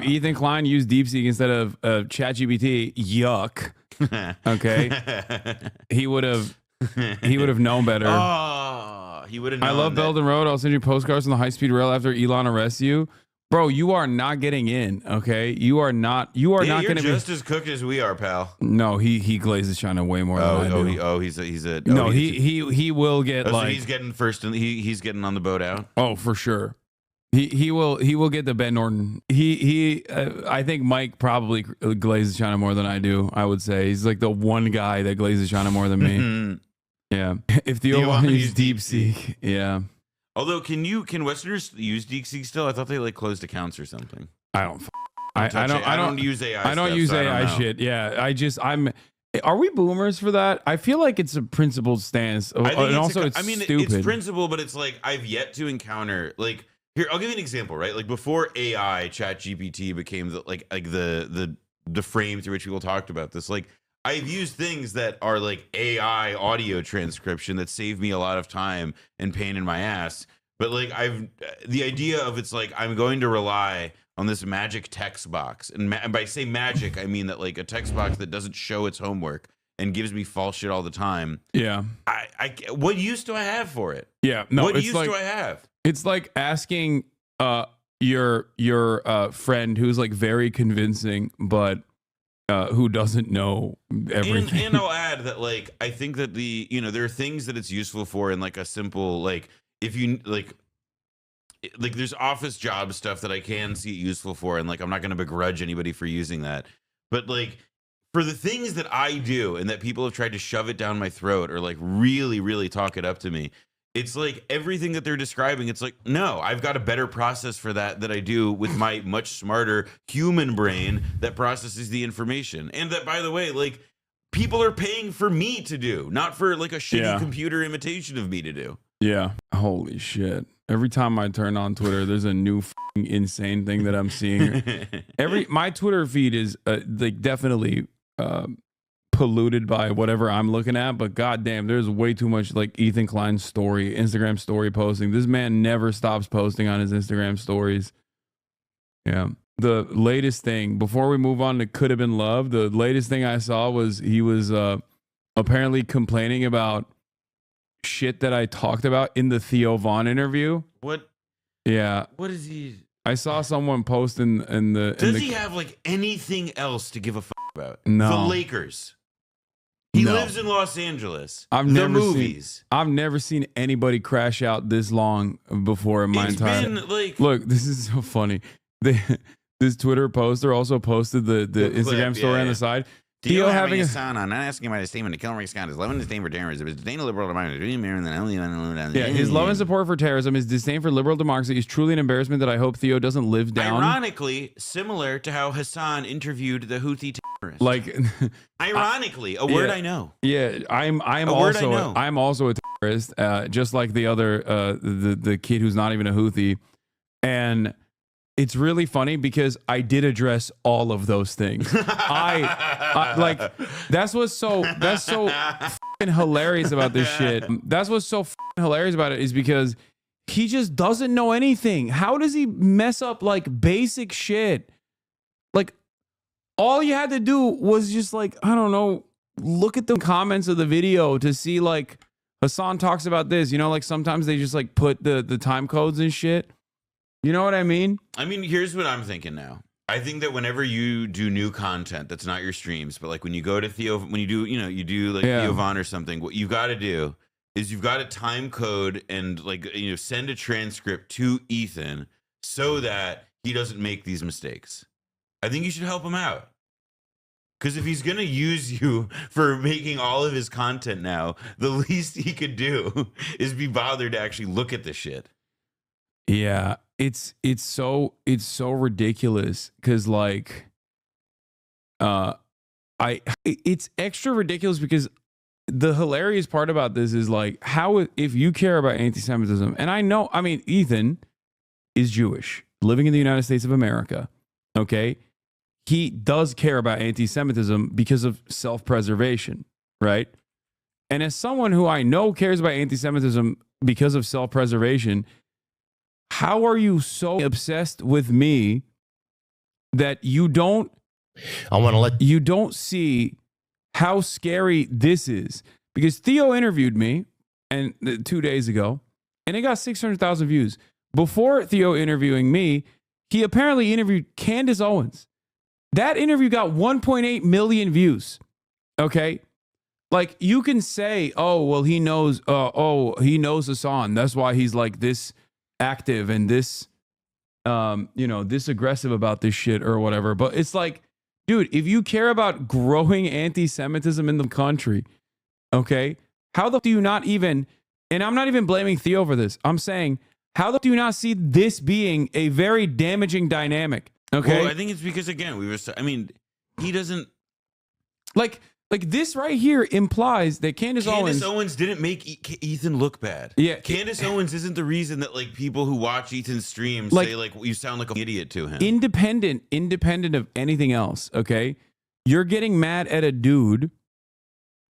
If Ethan Klein used DeepSeek instead of ChatGPT, yuck. Okay, he would have known better. Oh, he would have known. I love Belden Road. I'll send you postcards on the high-speed rail after Elon arrests you. Bro, you are not getting in, okay? You are not you're going to be just as cooked as we are, pal. No, he glazes China way more than I do. He's a no, he will get so he's getting first and he's getting on the boat out. Oh, for sure. He will get the Ben Norton. I think Mike probably glazes China more than I do. I would say he's like the one guy that glazes China more than me. Yeah. If the old one use DeepSeek, yeah. Although, can Westerners use DeepSeek still? I thought they like closed accounts or something. I don't use AI. I don't use AI shit. Yeah, Are we boomers for that? I feel like it's a principled stance, and also it's stupid. It's principle, but it's like I've yet to encounter like here. I'll give you an example, right? Like before AI, ChatGPT became the frame through which people talked about this. Like I've used things that are like AI audio transcription that save me a lot of time and pain in my ass. But like the idea of it's like I'm going to rely on this magic text box, and by say magic, I mean that like a text box that doesn't show its homework and gives me false shit all the time. Yeah. What use do I have for it? Yeah. No. What use do I have? It's like asking your friend who's like very convincing, but who doesn't know everything. And I'll add that like I think that there are things that it's useful for in like a simple like if you like there's office job stuff that I can see it useful for, and like I'm not going to begrudge anybody for using that, but like for the things that I do and that people have tried to shove it down my throat or like really really talk it up to me, it's like everything that they're describing, it's like, no, I've got a better process for that I do with my much smarter human brain that processes the information. And that, by the way, like people are paying for me to do, not for like a shitty computer imitation of me to do. Yeah. Holy shit. Every time I turn on Twitter, there's a new insane thing that I'm seeing. My Twitter feed is like definitely polluted by whatever I'm looking at, but goddamn, there's way too much like Ethan Klein Instagram story posting. This man never stops posting on his Instagram stories. Yeah. The latest thing before we move on to Could Have Been Love, the latest thing I saw was he was apparently complaining about shit that I talked about in the Theo Vaughn interview. What? Yeah. What is he? I saw someone post in the. Does he have like anything else to give a fuck about? No. The Lakers. He lives in Los Angeles. I've never seen anybody crash out this long before in my entire. Look, this is so funny. This Twitter poster also posted the Instagram story on the side. Theo having a son. I'm not asking about his statement to kill Rick Scott. His love and disdain for terrorism. His disdain for liberal democracy. Yeah, his love and support for terrorism, his disdain for liberal democracy is truly an embarrassment that I hope Theo doesn't live down. Ironically, similar to how Hasan interviewed the Houthi terrorists. Like, ironically, a word I know. Yeah, I'm also a terrorist, just like the other the kid who's not even a Houthi, and. It's really funny because I did address all of those things. I like that's so fucking hilarious about this shit. That's what's so fucking hilarious about it is because he just doesn't know anything. How does he mess up like basic shit? Like all you had to do was just like, I don't know, look at the comments of the video to see like Hasan talks about this, you know, like sometimes they just like put the time codes and shit. You know what I mean? I mean, here's what I'm thinking now. I think that whenever you do new content that's not your streams, but like when you go to Theo, when you do like Theo Vaughn or something, what you've got to do is you've got to time code and like, send a transcript to Ethan so that he doesn't make these mistakes. I think you should help him out. Because if he's going to use you for making all of his content now, the least he could do is be bothered to actually look at the shit. Yeah. It's so ridiculous because like it's extra ridiculous because the hilarious part about this is like how if you care about anti-Semitism, and I mean Ethan is Jewish living in the United States of America, okay, he does care about anti-Semitism because of self-preservation, right? And as someone who I know cares about anti-Semitism because of self-preservation, how are you so obsessed with me that you don't see how scary this is, because Theo interviewed me 2 days ago, and it got 600,000 views. Before Theo interviewing me, he apparently interviewed Candace Owens. That interview got 1.8 million views. Okay. Like, you can say, oh, well, he knows Hasan. That's why he's like this active and this, this aggressive about this shit or whatever. But it's like, dude, if you care about growing anti-Semitism in the country, okay, how the do you not even, and I'm not even blaming Theo for this. I'm saying, how the do you not see this being a very damaging dynamic? Okay. Well, I think it's because, again, he doesn't like this right here implies that Candace Owens didn't make Ethan look bad. Yeah. Candace Owens isn't the reason that like people who watch Ethan's streams say like you sound like an idiot to him. Independent of anything else, okay? You're getting mad at a dude.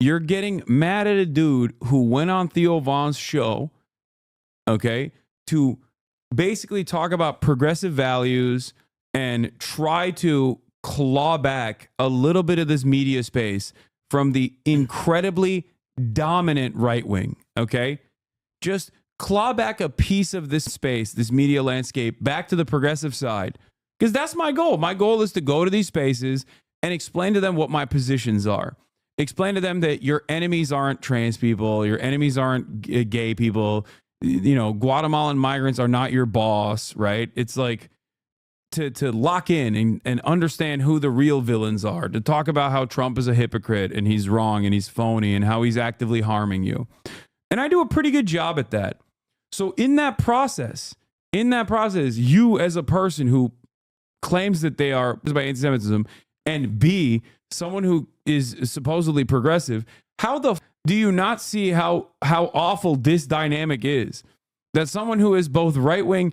You're getting mad at a dude who went on Theo Von's show, okay, to basically talk about progressive values and try to claw back a little bit of this media space from the incredibly dominant right wing, okay? Just claw back a piece of this space, this media landscape, back to the progressive side. Because that's my goal. My goal is to go to these spaces and explain to them what my positions are. Explain to them that your enemies aren't trans people, your enemies aren't gay people, Guatemalan migrants are not your boss, right? It's like, to lock in and understand who the real villains are, to talk about how Trump is a hypocrite and he's wrong and he's phony and how he's actively harming you. And I do a pretty good job at that. So in that process, you as a person who claims that they are by anti-Semitism and B, someone who is supposedly progressive, how the do you not see how awful this dynamic is? That someone who is both right-wing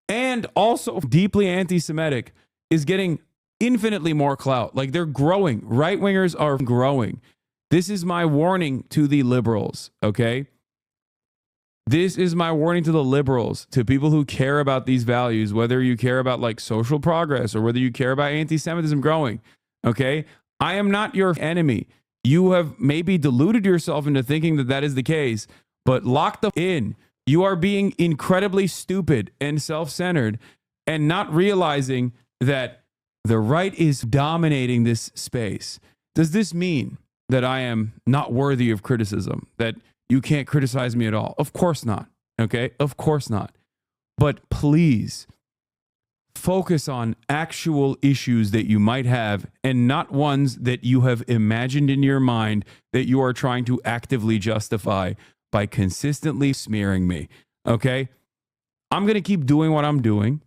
and also deeply anti-Semitic is getting infinitely more clout. Like, they're growing. Right-wingers are growing. This is my warning to the liberals, okay? This is my warning to the liberals, to people who care about these values, whether you care about like social progress or whether you care about anti-Semitism growing, okay? I am not your enemy. You have maybe deluded yourself into thinking that that is the case, but lock the in. You are being incredibly stupid and self-centered and not realizing that the right is dominating this space. Does this mean that I am not worthy of criticism, that you can't criticize me at all? Of course not. Okay? Of course not. But please focus on actual issues that you might have and not ones that you have imagined in your mind that you are trying to actively justify by consistently smearing me, okay? I'm going to keep doing what I'm doing,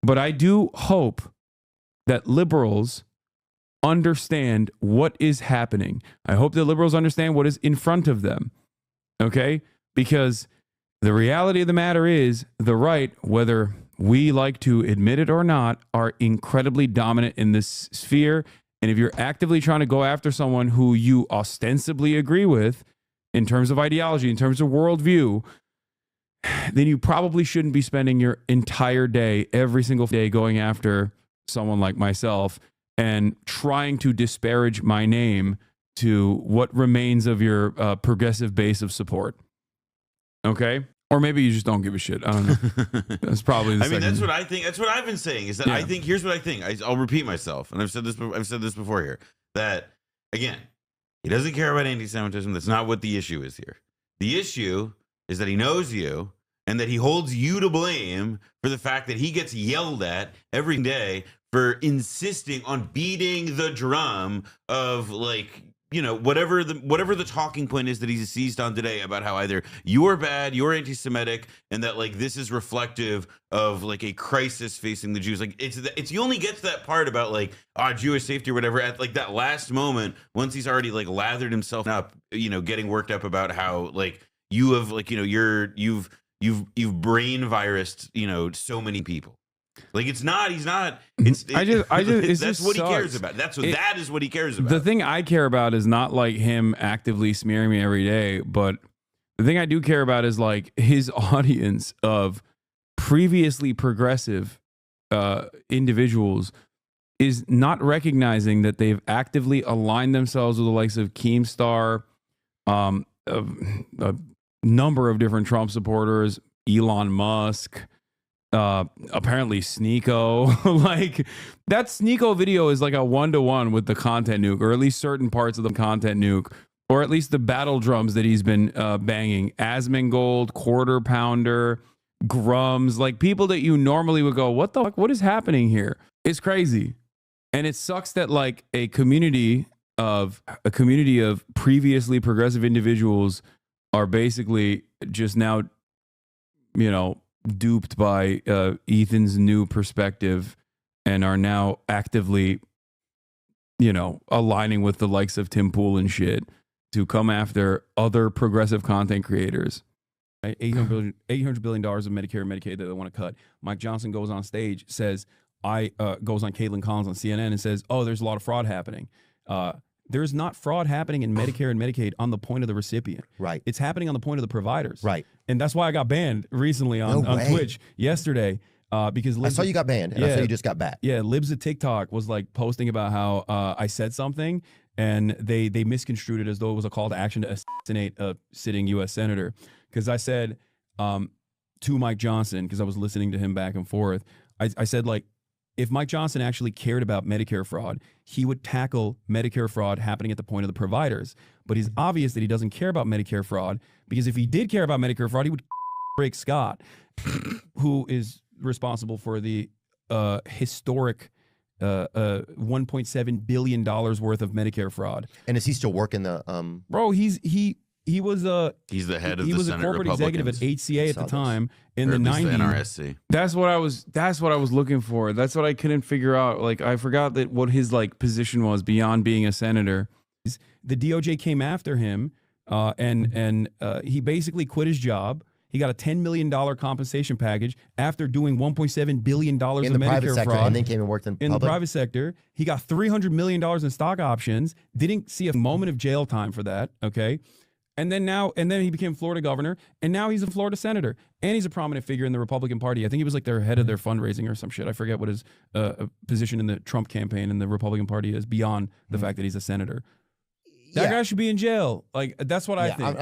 but I do hope that liberals understand what is happening. I hope that liberals understand what is in front of them, okay? Because the reality of the matter is the right, whether we like to admit it or not, are incredibly dominant in this sphere. And if you're actively trying to go after someone who you ostensibly agree with, in terms of ideology, in terms of worldview, then you probably shouldn't be spending your entire day, every single day, going after someone like myself and trying to disparage my name to what remains of your progressive base of support. Okay? Or maybe you just don't give a shit. I don't know. That's probably the that's what I think. That's what I've been saying is that I think, here's what I think. I'll repeat myself. And I've said this before here, that again, he doesn't care about anti-Semitism. That's not what the issue is here. The issue is that he knows you and that he holds you to blame for the fact that he gets yelled at every day for insisting on beating the drum of like, whatever the talking point is that he's seized on today about how either you're bad, you're anti-Semitic, and that like this is reflective of like a crisis facing the Jews. Like it's you only get to that part about like Jewish safety or whatever at like that last moment once he's already like lathered himself up, getting worked up about how like you have like you've brain virused so many people. Like he's not. That's what he cares about. That is what he cares about. The thing I care about is not like him actively smearing me every day, but the thing I do care about is like his audience of previously progressive individuals is not recognizing that they've actively aligned themselves with the likes of Keemstar, a number of different Trump supporters, Elon Musk, apparently Sneeko. Like, that Sneeko video is like a 1-to-1 with the content nuke, or at least certain parts of the content nuke, or at least the battle drums that he's been banging. Asmongold, Quarter Pounder, Grums, like people that you normally would go, what the fuck? What is happening here? It's crazy. And it sucks that like a community of previously progressive individuals are basically just now, you know, duped by Ethan's new perspective and are now actively, you know, aligning with the likes of Tim Pool and shit to come after other progressive content creators. Right? $800 billion of Medicare and Medicaid that they want to cut. Mike Johnson goes on stage, says, goes on Caitlin Collins on CNN and says, oh, there's a lot of fraud happening. There's not fraud happening in Medicare and Medicaid on the point of the recipient. Right. It's happening on the point of the providers. Right. And that's why I got banned recently on Twitch yesterday. Because I saw you got banned, and I saw you just got back. Yeah, Libs of TikTok was like posting about how I said something, and they misconstrued it as though it was a call to action to assassinate a sitting U.S. senator. Because I said to Mike Johnson, because I was listening to him back and forth, I said, like, if Mike Johnson actually cared about Medicare fraud, he would tackle Medicare fraud happening at the point of the providers. But it's obvious that he doesn't care about Medicare fraud, because if he did care about Medicare fraud, he would break Scott, who is responsible for the historic $1.7 billion worth of Medicare fraud. And is he still working the Bro, he's the head of he the was Senate a corporate executive at HCA at the time in the 90s. The NRSC. That's what I was looking for. That's what I couldn't figure out. Like, I forgot that what his like position was beyond being a senator. The DOJ came after him, and he basically quit his job. He got a $10 million compensation package after doing $1.7 billion in of the private Medicare sector, fraud. and then came and worked in the private sector. He got $300 million in stock options. Didn't see a moment of jail time for that. Okay. And then he became Florida governor, and now he's a Florida senator, and he's a prominent figure in the Republican Party. I think he was like their head of their fundraising or some shit. I forget what his position in the Trump campaign in the Republican Party is beyond the fact that he's a senator. That guy should be in jail. Like, that's what I think.